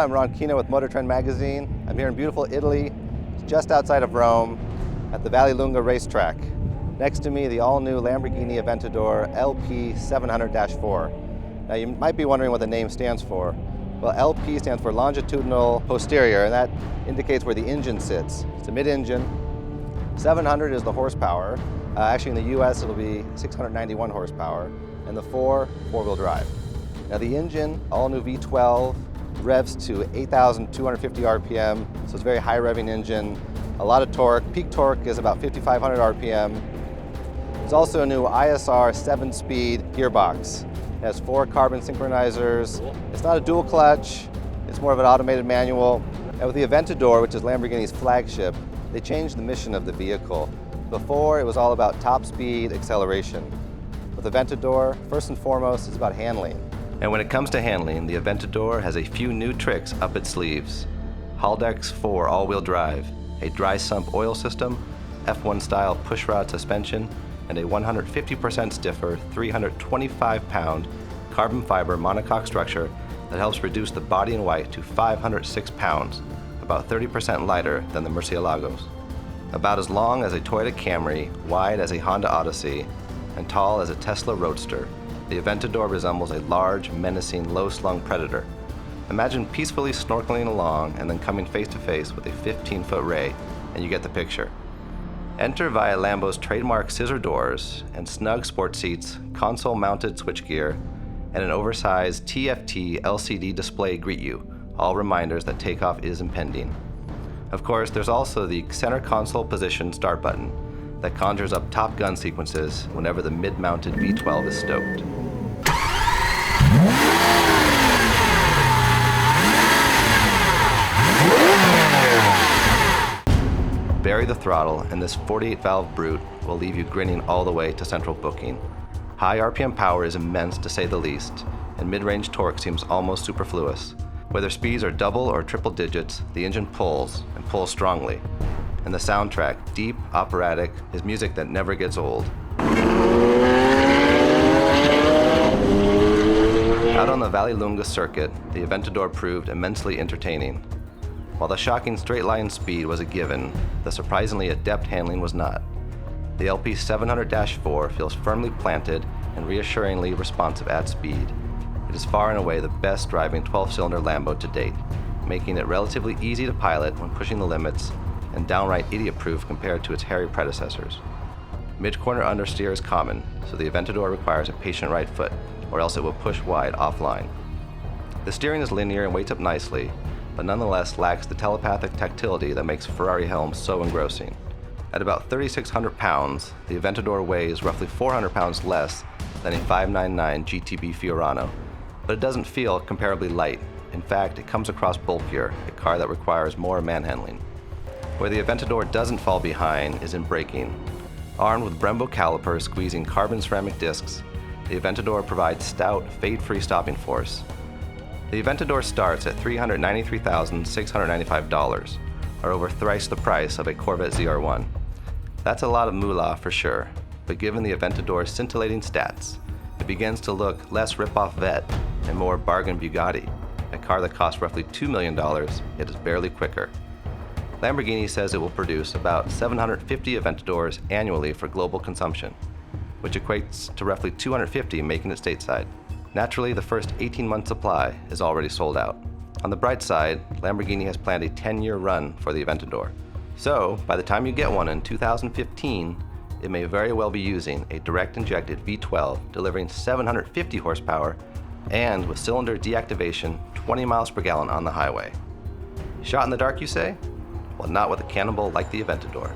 I'm Ron Kiino with MotorTrend magazine. I'm here in beautiful Italy, just outside of Rome, at the Vallelunga racetrack. Next to me, the all-new Lamborghini Aventador LP 700-4. Now you might be wondering what the name stands for. Well, LP stands for longitudinal posterior, and that indicates where the engine sits. It's a mid-engine. 700 is the horsepower. Actually, in the US, it'll be 691 horsepower, and the four-wheel drive. Now the engine, all-new V12, revs to 8,250 RPM, so it's a very high revving engine, a lot of torque. Peak torque is about 5,500 RPM. There's also a new ISR 7-speed gearbox. It has 4 carbon synchronizers. It's not a dual clutch, it's more of an automated manual. And with the Aventador, which is Lamborghini's flagship, they changed the mission of the vehicle. Before, it was all about top speed acceleration. With the Aventador, first and foremost, it's about handling. And when it comes to handling, the Aventador has a few new tricks up its sleeves. Haldex 4 all-wheel drive, a dry sump oil system, F1 style pushrod suspension, and a 150% stiffer 325-pound carbon fiber monocoque structure that helps reduce the body in white to 506 pounds, about 30% lighter than the Murciélagos. About as long as a Toyota Camry, wide as a Honda Odyssey, and tall as a Tesla Roadster, the Aventador resembles a large, menacing, low-slung predator. Imagine peacefully snorkeling along and then coming face to face with a 15-foot ray, and you get the picture. Enter via Lambo's trademark scissor doors and snug sport seats, console-mounted switchgear, and an oversized TFT LCD display greet you, all reminders that takeoff is impending. Of course, there's also the center console position start button that conjures up Top Gun sequences whenever the mid-mounted V12 is stoked. Bury the throttle, and this 48-valve brute will leave you grinning all the way to central booking. High RPM power is immense to say the least, and mid-range torque seems almost superfluous. Whether speeds are double or triple digits, the engine pulls, and pulls strongly. And the soundtrack, deep, operatic, is music that never gets old. Out on the Vallelunga circuit, the Aventador proved immensely entertaining. While the shocking straight-line speed was a given, the surprisingly adept handling was not. The LP 700-4 feels firmly planted and reassuringly responsive at speed. It is far and away the best driving 12-cylinder Lambo to date, making it relatively easy to pilot when pushing the limits and downright idiot-proof compared to its hairy predecessors. Mid-corner understeer is common, so the Aventador requires a patient right foot, or else it will push wide offline. The steering is linear and weights up nicely, but nonetheless lacks the telepathic tactility that makes Ferrari helms so engrossing. At about 3,600 pounds, the Aventador weighs roughly 400 pounds less than a 599 GTB Fiorano, but it doesn't feel comparably light. In fact, it comes across bulkier, a car that requires more manhandling. Where the Aventador doesn't fall behind is in braking. Armed with Brembo calipers squeezing carbon ceramic discs, the Aventador provides stout, fade-free stopping force. The Aventador starts at $393,695, or over thrice the price of a Corvette ZR1. That's a lot of moolah for sure, but given the Aventador's scintillating stats, it begins to look less rip-off Vette and more bargain Bugatti, a car that costs roughly $2 million, yet is barely quicker. Lamborghini says it will produce about 750 Aventadors annually for global consumption, which equates to roughly 250 making it stateside. Naturally, the first 18-month supply is already sold out. On the bright side, Lamborghini has planned a 10-year run for the Aventador. So, by the time you get one in 2015, it may very well be using a direct-injected V12 delivering 750 horsepower and with cylinder deactivation 20 miles per gallon on the highway. Shot in the dark, you say? Well, not with a cannonball like the Aventador.